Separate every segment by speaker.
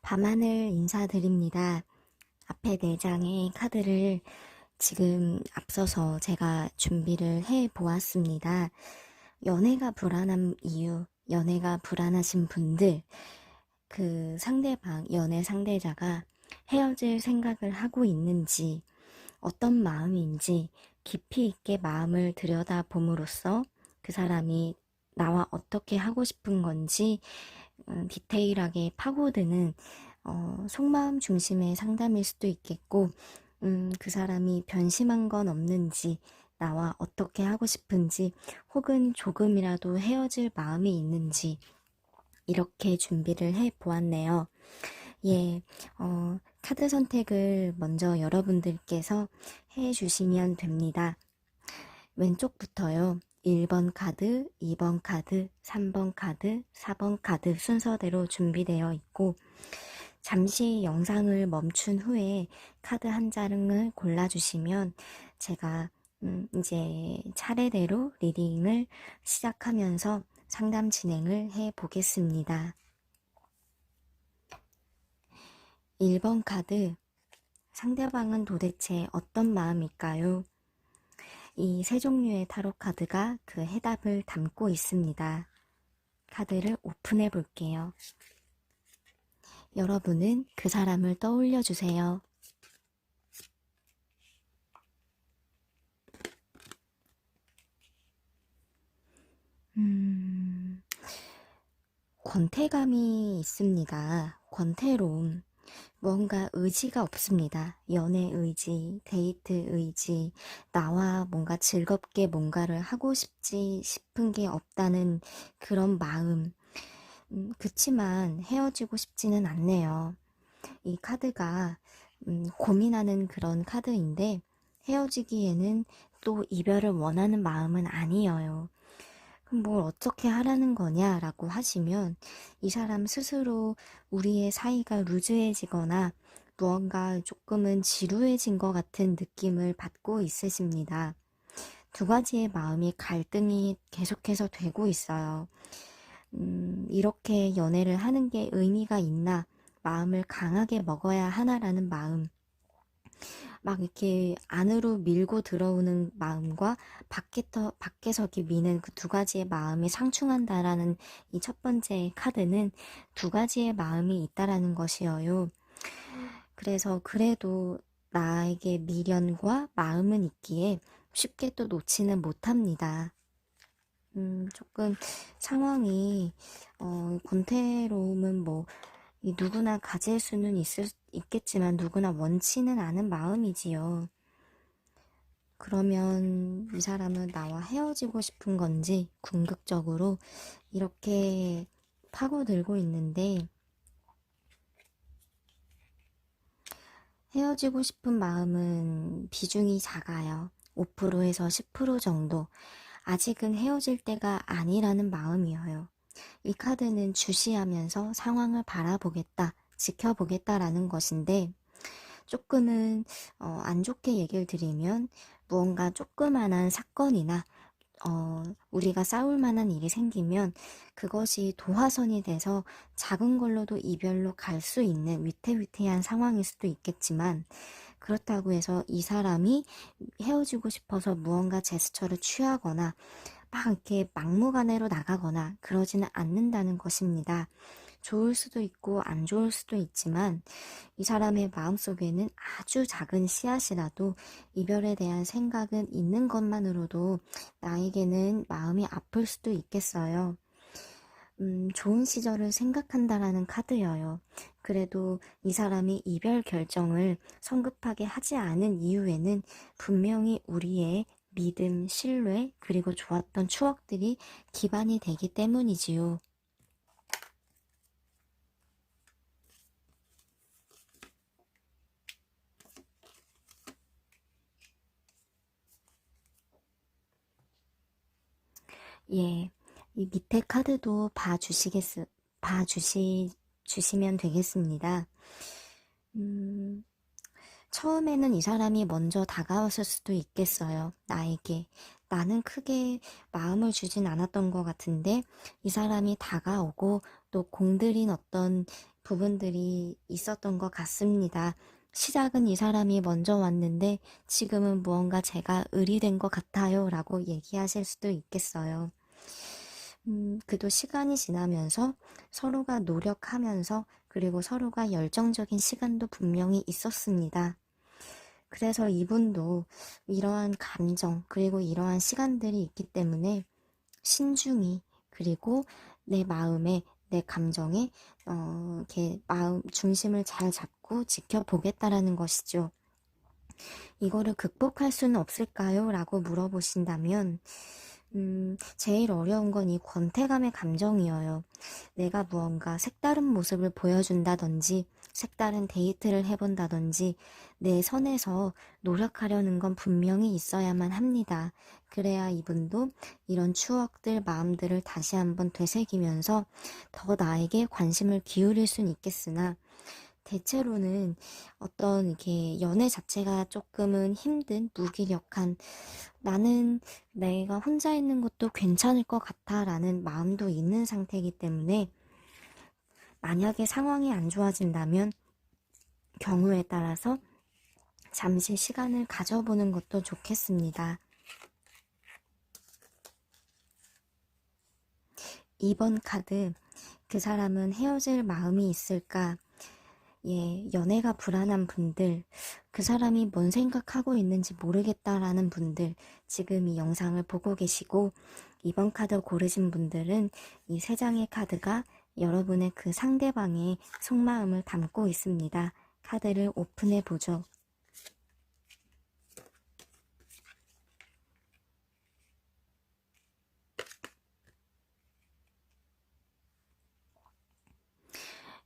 Speaker 1: 밤하늘 인사드립니다. 앞에 4장의 카드를 지금 앞서서 제가 준비를 해 보았습니다. 연애가 불안한 이유, 연애가 불안하신 분들, 그 상대방, 연애 상대자가 헤어질 생각을 하고 있는지, 어떤 마음인지 깊이 있게 마음을 들여다봄으로써 그 사람이 나와 어떻게 하고 싶은 건지 디테일하게 파고드는 속마음 중심의 상담일 수도 있겠고, 그 사람이 변심한 건 없는지, 나와 어떻게 하고 싶은지, 혹은 조금이라도 헤어질 마음이 있는지, 이렇게 준비를 해 보았네요. 예, 카드 선택을 먼저 여러분들께서 해 주시면 됩니다. 왼쪽부터요. 1번 카드, 2번 카드, 3번 카드, 4번 카드 순서대로 준비되어 있고, 잠시 영상을 멈춘 후에 카드 한 장을 골라주시면 제가 이제 차례대로 리딩을 시작하면서 상담 진행을 해 보겠습니다. 1번 카드, 상대방은 도대체 어떤 마음일까요? 이 세 종류의 타로 카드가 그 해답을 담고 있습니다. 카드를 오픈해 볼게요. 여러분은 그 사람을 떠올려 주세요. 권태감이 있습니다. 권태로움. 뭔가 의지가 없습니다. 연애 의지, 데이트 의지, 나와 뭔가 즐겁게 뭔가를 하고 싶지 싶은 게 없다는 그런 마음. 그치만 헤어지고 싶지는 않네요. 이 카드가 고민하는 그런 카드인데 헤어지기에는 또 이별을 원하는 마음은 아니에요. 그럼 뭘 어떻게 하라는 거냐라고 하시면 이 사람 스스로 우리의 사이가 루즈해지거나 무언가 조금은 지루해진 것 같은 느낌을 받고 있으십니다. 두 가지의 마음이 갈등이 계속해서 되고 있어요. 이렇게 연애를 하는 게 의미가 있나, 마음을 강하게 먹어야 하나라는 마음, 막 이렇게 안으로 밀고 들어오는 마음과 밖에서 이렇게 미는 그 두 가지의 마음이 상충한다라는 이 첫 번째 카드는 두 가지의 마음이 있다라는 것이에요. 그래서 그래도 나에게 미련과 마음은 있기에 쉽게 또 놓지는 못합니다. 조금 상황이 권태로움은 뭐 누구나 가질 수는 있겠지만 누구나 원치는 않은 마음이지요. 그러면 이 사람은 나와 헤어지고 싶은 건지 궁극적으로 이렇게 파고들고 있는데, 헤어지고 싶은 마음은 비중이 작아요. 5%에서 10% 정도. 아직은 헤어질 때가 아니라는 마음이에요. 이 카드는 주시하면서 상황을 바라보겠다, 지켜보겠다라는 것인데, 조금은 안 좋게 얘기를 드리면 무언가 조그만한 사건이나 우리가 싸울 만한 일이 생기면 그것이 도화선이 돼서 작은 걸로도 이별로 갈 수 있는 위태위태한 상황일 수도 있겠지만, 그렇다고 해서 이 사람이 헤어지고 싶어서 무언가 제스처를 취하거나 막 이렇게 막무가내로 나가거나 그러지는 않는다는 것입니다. 좋을 수도 있고 안 좋을 수도 있지만 이 사람의 마음속에는 아주 작은 씨앗이라도 이별에 대한 생각은 있는 것만으로도 나에게는 마음이 아플 수도 있겠어요. 좋은 시절을 생각한다라는 카드여요. 그래도 이 사람이 이별 결정을 성급하게 하지 않은 이유에는 분명히 우리의 믿음, 신뢰, 그리고 좋았던 추억들이 기반이 되기 때문이지요. 예, 이 밑에 카드도 주시면 되겠습니다. 음, 처음에는 이 사람이 먼저 다가왔을 수도 있겠어요. 나에게. 나는 크게 마음을 주진 않았던 것 같은데 이 사람이 다가오고 또 공들인 어떤 부분들이 있었던 것 같습니다. 시작은 이 사람이 먼저 왔는데 지금은 무언가 제가 의리된 것 같아요 라고 얘기하실 수도 있겠어요. 그래도 시간이 지나면서 서로가 노력하면서 그리고 서로가 열정적인 시간도 분명히 있었습니다. 그래서 이분도 이러한 감정 그리고 이러한 시간들이 있기 때문에 신중히 그리고 내 마음에 내 감정에 이렇게 마음 중심을 잘 잡고 지켜보겠다라는 것이죠. 이거를 극복할 수는 없을까요? 라고 물어보신다면 제일 어려운 건 이 권태감의 감정이어요. 내가 무언가 색다른 모습을 보여준다든지 색다른 데이트를 해본다든지 내 선에서 노력하려는 건 분명히 있어야만 합니다. 그래야 이분도 이런 추억들, 마음들을 다시 한번 되새기면서 더 나에게 관심을 기울일 수는 있겠으나 대체로는 어떤 이렇게 연애 자체가 조금은 힘든, 무기력한 나는 내가 혼자 있는 것도 괜찮을 것 같아 라는 마음도 있는 상태이기 때문에 만약에 상황이 안 좋아진다면 경우에 따라서 잠시 시간을 가져보는 것도 좋겠습니다. 2번 카드, 그 사람은 헤어질 마음이 있을까? 예, 연애가 불안한 분들, 그 사람이 뭔 생각하고 있는지 모르겠다라는 분들, 지금 이 영상을 보고 계시고, 이번 카드 고르신 분들은 이 세 장의 카드가 여러분의 그 상대방의 속마음을 담고 있습니다. 카드를 오픈해 보죠.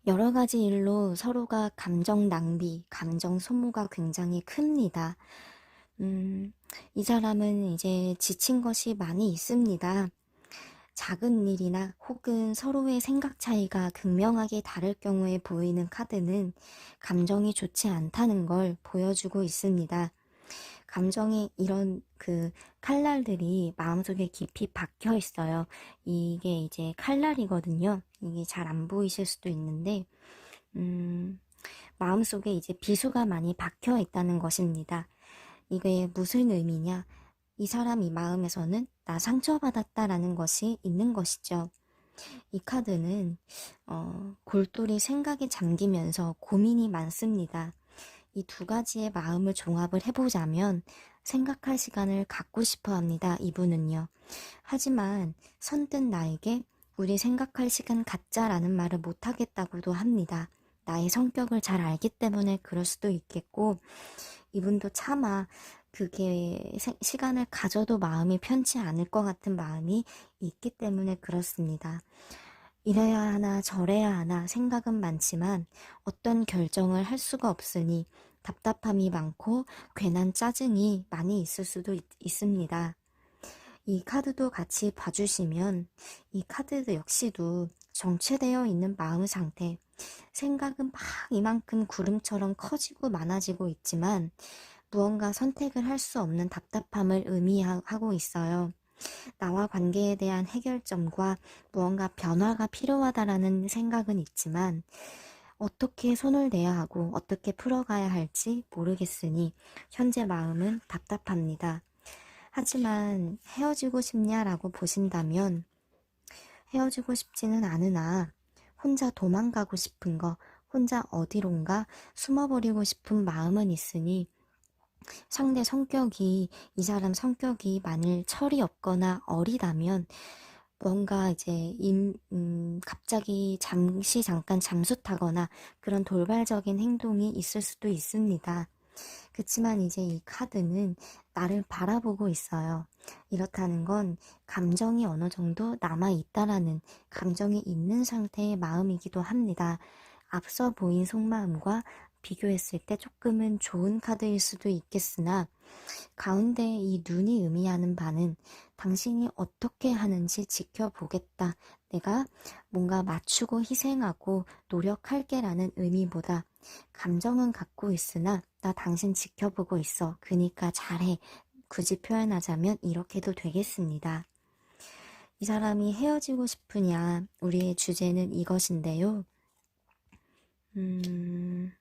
Speaker 1: 여러 가지 일로 서로가 감정 낭비, 감정 소모가 굉장히 큽니다. 이 사람은 이제 지친 것이 많이 있습니다. 작은 일이나 혹은 서로의 생각 차이가 극명하게 다를 경우에 보이는 카드는 감정이 좋지 않다는 걸 보여주고 있습니다. 감정이 이런 그 칼날들이 마음속에 깊이 박혀 있어요. 이게 이제 칼날이거든요. 이게 잘 안 보이실 수도 있는데, 마음속에 이제 비수가 많이 박혀 있다는 것입니다. 이게 무슨 의미냐? 이 사람 이 마음에서는 나 상처받았다라는 것이 있는 것이죠. 이 카드는 골똘히 생각에 잠기면서 고민이 많습니다. 이 두 가지의 마음을 종합을 해보자면 생각할 시간을 갖고 싶어 합니다. 이분은요. 하지만 선뜻 나에게 우리 생각할 시간 갖자라는 말을 못하겠다고도 합니다. 나의 성격을 잘 알기 때문에 그럴 수도 있겠고 이분도 차마 그게 시간을 가져도 마음이 편치 않을 것 같은 마음이 있기 때문에 그렇습니다. 이래야 하나 저래야 하나 생각은 많지만 어떤 결정을 할 수가 없으니 답답함이 많고 괜한 짜증이 많이 있을 수도 있습니다. 이 카드도 같이 봐주시면 이 카드 역시도 정체되어 있는 마음 상태, 생각은 막 이만큼 구름처럼 커지고 많아지고 있지만 무언가 선택을 할 수 없는 답답함을 의미하고 있어요. 나와 관계에 대한 해결점과 무언가 변화가 필요하다라는 생각은 있지만 어떻게 손을 내야 하고 어떻게 풀어가야 할지 모르겠으니 현재 마음은 답답합니다. 하지만 헤어지고 싶냐라고 보신다면 헤어지고 싶지는 않으나 혼자 도망가고 싶은 거, 혼자 어디론가 숨어버리고 싶은 마음은 있으니 상대 성격이 이 사람 성격이 만일 철이 없거나 어리다면 뭔가 이제 갑자기 잠깐 잠수 타거나 그런 돌발적인 행동이 있을 수도 있습니다. 그치만 이제 이 카드는 나를 바라보고 있어요. 이렇다는 건 감정이 어느 정도 남아있다라는 감정이 있는 상태의 마음이기도 합니다. 앞서 보인 속마음과 비교했을 때 조금은 좋은 카드일 수도 있겠으나 가운데 이 눈이 의미하는 바는 당신이 어떻게 하는지 지켜보겠다. 내가 뭔가 맞추고 희생하고 노력할게라는 의미보다 감정은 갖고 있으나 나 당신 지켜보고 있어. 그니까 잘해. 굳이 표현하자면 이렇게도 되겠습니다. 이 사람이 헤어지고 싶으냐? 우리의 주제는 이것인데요. 음,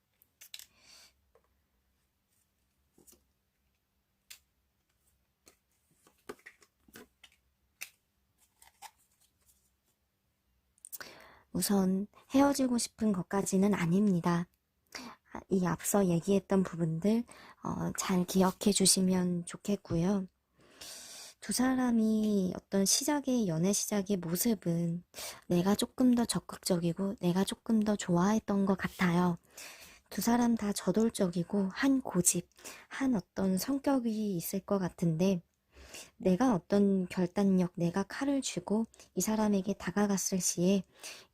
Speaker 1: 우선 헤어지고 싶은 것까지는 아닙니다. 이 앞서 얘기했던 부분들 잘 기억해 주시면 좋겠고요. 두 사람이 어떤 연애 시작의 모습은 내가 조금 더 적극적이고 내가 조금 더 좋아했던 것 같아요. 두 사람 다 저돌적이고 한 고집, 한 어떤 성격이 있을 것 같은데 내가 어떤 결단력, 내가 칼을 쥐고 이 사람에게 다가갔을 시에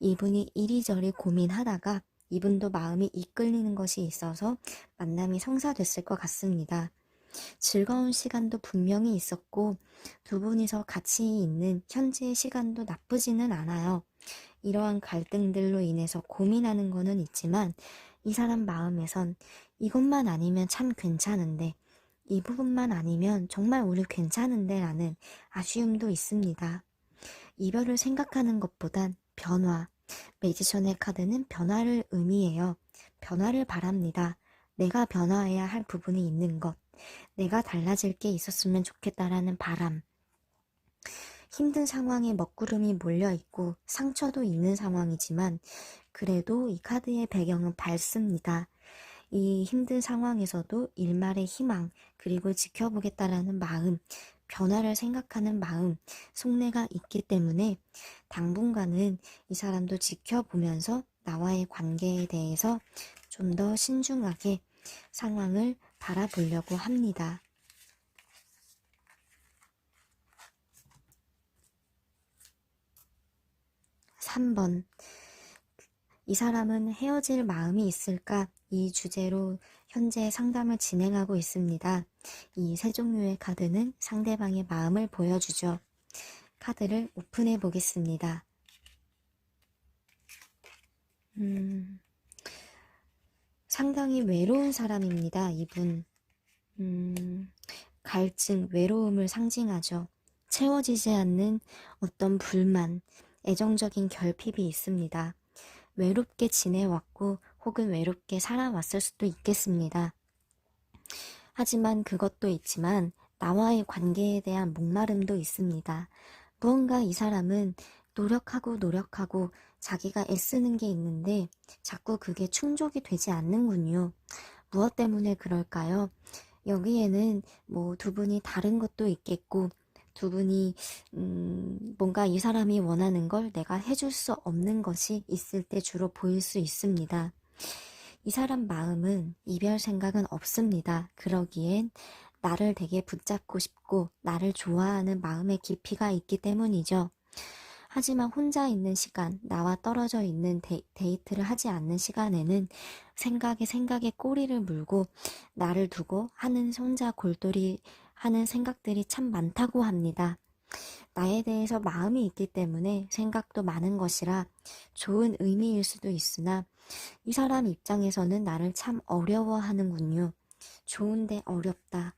Speaker 1: 이분이 이리저리 고민하다가 이분도 마음이 이끌리는 것이 있어서 만남이 성사됐을 것 같습니다. 즐거운 시간도 분명히 있었고 두 분이서 같이 있는 현재의 시간도 나쁘지는 않아요. 이러한 갈등들로 인해서 고민하는 거는 있지만 이 사람 마음에선 이것만 아니면 참 괜찮은데 이 부분만 아니면 정말 우리 괜찮은데 라는 아쉬움도 있습니다. 이별을 생각하는 것보단 변화. 매지션의 카드는 변화를 의미해요. 변화를 바랍니다. 내가 변화해야 할 부분이 있는 것. 내가 달라질 게 있었으면 좋겠다라는 바람. 힘든 상황에 먹구름이 몰려있고 상처도 있는 상황이지만 그래도 이 카드의 배경은 밝습니다. 이 힘든 상황에서도 일말의 희망, 그리고 지켜보겠다라는 마음, 변화를 생각하는 마음, 속내가 있기 때문에 당분간은 이 사람도 지켜보면서 나와의 관계에 대해서 좀 더 신중하게 상황을 바라보려고 합니다. 3번. 이 사람은 헤어질 마음이 있을까? 이 주제로 현재 상담을 진행하고 있습니다. 이 세 종류의 카드는 상대방의 마음을 보여주죠. 카드를 오픈해 보겠습니다. 상당히 외로운 사람입니다. 이분. 갈증, 외로움을 상징하죠. 채워지지 않는 어떤 불만, 애정적인 결핍이 있습니다. 외롭게 지내왔고 혹은 외롭게 살아왔을 수도 있겠습니다. 하지만 그것도 있지만 나와의 관계에 대한 목마름도 있습니다. 무언가 이 사람은 노력하고 자기가 애쓰는 게 있는데 자꾸 그게 충족이 되지 않는군요. 무엇 때문에 그럴까요? 여기에는 뭐 두 분이 다른 것도 있겠고 두 분이 뭔가 이 사람이 원하는 걸 내가 해줄 수 없는 것이 있을 때 주로 보일 수 있습니다. 이 사람 마음은 이별 생각은 없습니다. 그러기엔 나를 되게 붙잡고 싶고 나를 좋아하는 마음의 깊이가 있기 때문이죠. 하지만 혼자 있는 시간, 나와 떨어져 있는 데이트를 하지 않는 시간에는 생각에 꼬리를 물고 나를 두고 하는 혼자 골똘히 하는 생각들이 참 많다고 합니다. 나에 대해서 마음이 있기 때문에 생각도 많은 것이라 좋은 의미일 수도 있으나 이 사람 입장에서는 나를 참 어려워하는군요. 좋은데 어렵다.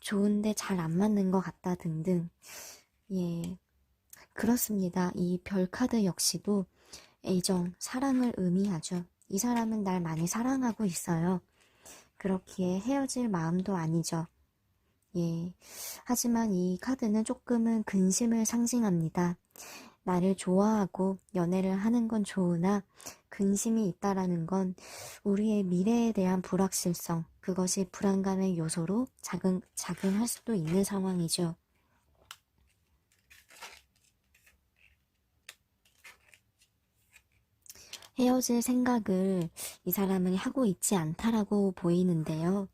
Speaker 1: 좋은데 잘 안 맞는 것 같다 등등. 예, 그렇습니다. 이 별카드 역시도 애정, 사랑을 의미하죠. 이 사람은 날 많이 사랑하고 있어요. 그렇기에 헤어질 마음도 아니죠. 예. 하지만 이 카드는 조금은 근심을 상징합니다. 나를 좋아하고 연애를 하는 건 좋으나 근심이 있다라는 건 우리의 미래에 대한 불확실성, 그것이 불안감의 요소로 작용할 수도 있는 상황이죠. 헤어질 생각을 이 사람은 하고 있지 않다라고 보이는데요.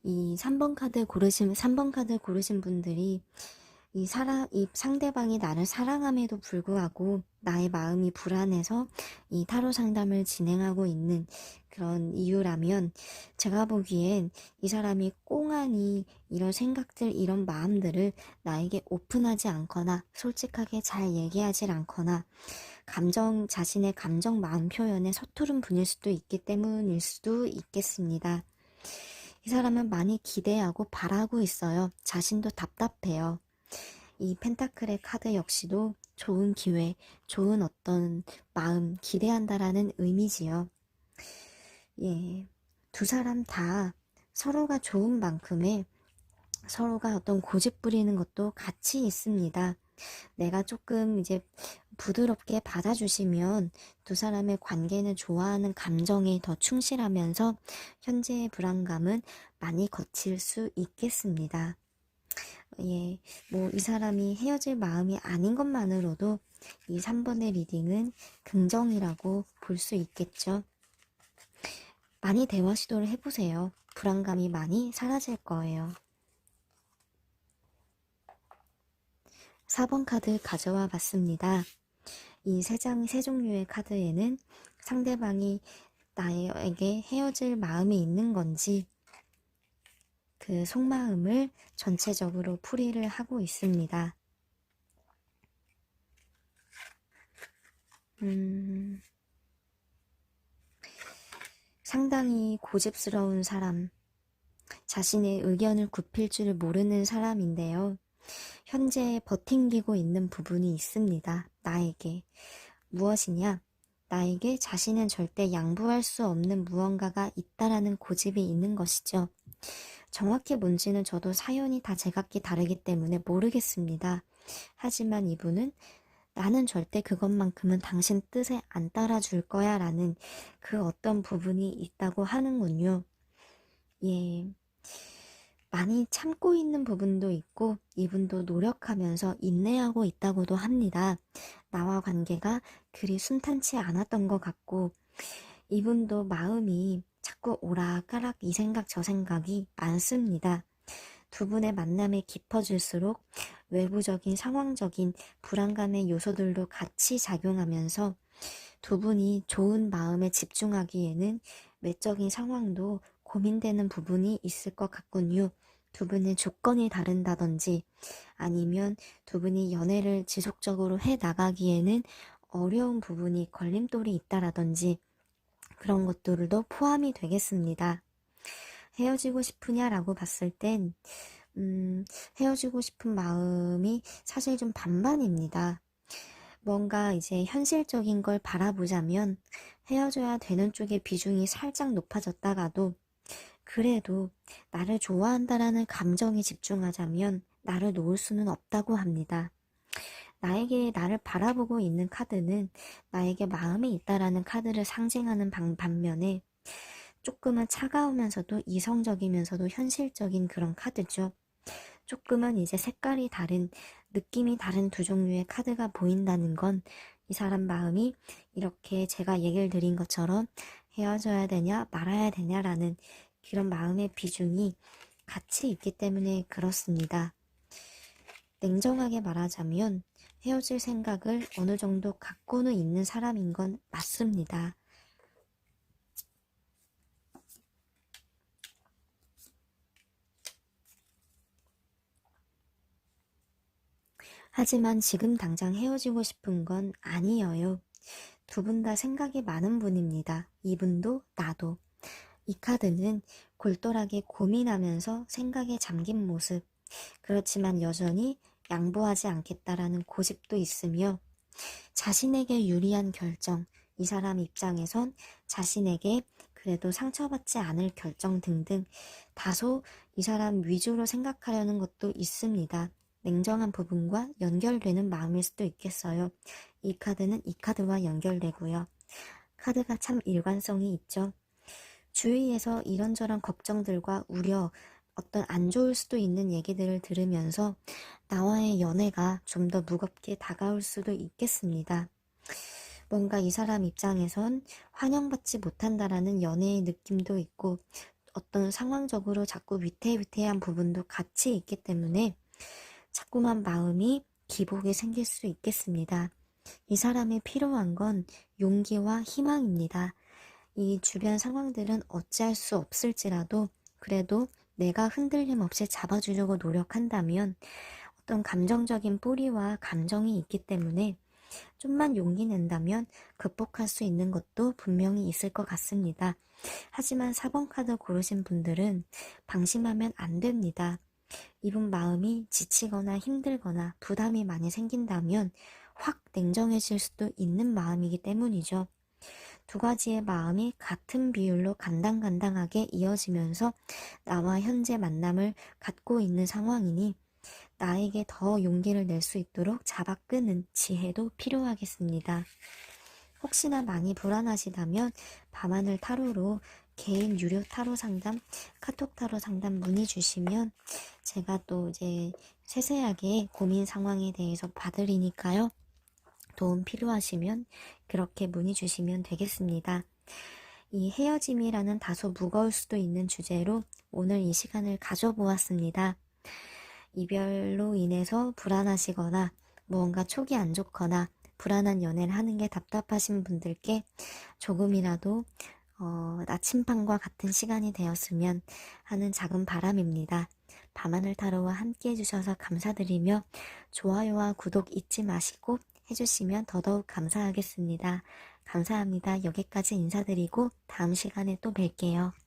Speaker 1: 이 3번 카드 고르신 분들이 이 상대방이 나를 사랑함에도 불구하고 나의 마음이 불안해서 이 타로 상담을 진행하고 있는 그런 이유라면 제가 보기엔 이 사람이 꽁하니 이런 생각들, 이런 마음들을 나에게 오픈하지 않거나 솔직하게 잘 얘기하지 않거나 자신의 감정 마음 표현에 서투른 분일 수도 있기 때문일 수도 있겠습니다. 이 사람은 많이 기대하고 바라고 있어요. 자신도 답답해요. 이 펜타클의 카드 역시도 좋은 기회, 좋은 어떤 마음, 기대한다라는 의미지요. 예, 두 사람 다 서로가 좋은 만큼의 서로가 어떤 고집 부리는 것도 같이 있습니다. 내가 조금 이제 부드럽게 받아주시면 두 사람의 관계는 좋아하는 감정에 더 충실하면서 현재의 불안감은 많이 거칠 수 있겠습니다. 예, 뭐 이 사람이 헤어질 마음이 아닌 것만으로도 이 3번의 리딩은 긍정이라고 볼 수 있겠죠. 많이 대화 시도를 해보세요. 불안감이 많이 사라질 거예요. 4번 카드 가져와 봤습니다. 이 세 종류의 카드에는 상대방이 나에게 헤어질 마음이 있는 건지 그 속마음을 전체적으로 풀이를 하고 있습니다. 상당히 고집스러운 사람, 자신의 의견을 굽힐 줄 모르는 사람인데요. 현재 버팅기고 있는 부분이 있습니다. 나에게. 무엇이냐? 나에게 자신은 절대 양보할 수 없는 무언가가 있다라는 고집이 있는 것이죠. 정확히 뭔지는 저도 사연이 다 제각기 다르기 때문에 모르겠습니다. 하지만 이분은 나는 절대 그것만큼은 당신 뜻에 안 따라줄 거야 라는 그 어떤 부분이 있다고 하는군요. 예. 많이 참고 있는 부분도 있고 이분도 노력하면서 인내하고 있다고도 합니다. 나와 관계가 그리 순탄치 않았던 것 같고 이분도 마음이 자꾸 오락가락 이 생각 저 생각이 많습니다. 두 분의 만남이 깊어질수록 외부적인 상황적인 불안감의 요소들도 같이 작용하면서 두 분이 좋은 마음에 집중하기에는 외적인 상황도 고민되는 부분이 있을 것 같군요. 두 분의 조건이 다른다든지 아니면 두 분이 연애를 지속적으로 해 나가기에는 어려운 부분이 걸림돌이 있다라든지 그런 것들도 포함이 되겠습니다. 헤어지고 싶으냐라고 봤을 땐 헤어지고 싶은 마음이 사실 좀 반반입니다. 뭔가 이제 현실적인 걸 바라보자면 헤어져야 되는 쪽의 비중이 살짝 높아졌다가도 그래도 나를 좋아한다라는 감정에 집중하자면 나를 놓을 수는 없다고 합니다. 나에게 나를 바라보고 있는 카드는 나에게 마음이 있다라는 카드를 상징하는 반면에 조금은 차가우면서도 이성적이면서도 현실적인 그런 카드죠. 조금은 이제 색깔이 다른, 느낌이 다른 두 종류의 카드가 보인다는 건 이 사람 마음이 이렇게 제가 얘기를 드린 것처럼 헤어져야 되냐 말아야 되냐라는 그런 마음의 비중이 같이 있기 때문에 그렇습니다. 냉정하게 말하자면 헤어질 생각을 어느 정도 갖고는 있는 사람인 건 맞습니다. 하지만 지금 당장 헤어지고 싶은 건 아니에요. 두 분 다 생각이 많은 분입니다. 이분도 나도. 이 카드는 골똘하게 고민하면서 생각에 잠긴 모습. 그렇지만 여전히 양보하지 않겠다라는 고집도 있으며 자신에게 유리한 결정, 이 사람 입장에선 자신에게 그래도 상처받지 않을 결정 등등 다소 이 사람 위주로 생각하려는 것도 있습니다. 냉정한 부분과 연결되는 마음일 수도 있겠어요. 이 카드는 이 카드와 연결되고요. 카드가 참 일관성이 있죠. 주위에서 이런저런 걱정들과 우려, 어떤 안 좋을 수도 있는 얘기들을 들으면서 나와의 연애가 좀 더 무겁게 다가올 수도 있겠습니다. 뭔가 이 사람 입장에선 환영받지 못한다라는 연애의 느낌도 있고 어떤 상황적으로 자꾸 위태위태한 부분도 같이 있기 때문에 자꾸만 마음이 기복이 생길 수 있겠습니다. 이 사람이 필요한 건 용기와 희망입니다. 이 주변 상황들은 어찌할 수 없을지라도 그래도 내가 흔들림 없이 잡아주려고 노력한다면 어떤 감정적인 뿌리와 감정이 있기 때문에 좀만 용기 낸다면 극복할 수 있는 것도 분명히 있을 것 같습니다. 하지만 4번 카드 고르신 분들은 방심하면 안 됩니다. 이분 마음이 지치거나 힘들거나 부담이 많이 생긴다면 확 냉정해질 수도 있는 마음이기 때문이죠. 두 가지의 마음이 같은 비율로 간당간당하게 이어지면서 나와 현재 만남을 갖고 있는 상황이니 나에게 더 용기를 낼 수 있도록 잡아 끄는 지혜도 필요하겠습니다. 혹시나 많이 불안하시다면 밤하늘 타로로 개인 유료 타로 상담, 카톡 타로 상담 문의 주시면 제가 또 이제 세세하게 고민 상황에 대해서 봐드리니까요. 도움 필요하시면 그렇게 문의 주시면 되겠습니다. 이 헤어짐이라는 다소 무거울 수도 있는 주제로 오늘 이 시간을 가져보았습니다. 이별로 인해서 불안하시거나 무언가 촉이 안 좋거나 불안한 연애를 하는 게 답답하신 분들께 조금이라도 나침반과 같은 시간이 되었으면 하는 작은 바람입니다. 밤하늘 타로와 함께 해주셔서 감사드리며 좋아요와 구독 잊지 마시고 해주시면 더더욱 감사하겠습니다. 감사합니다. 여기까지 인사드리고 다음 시간에 또 뵐게요.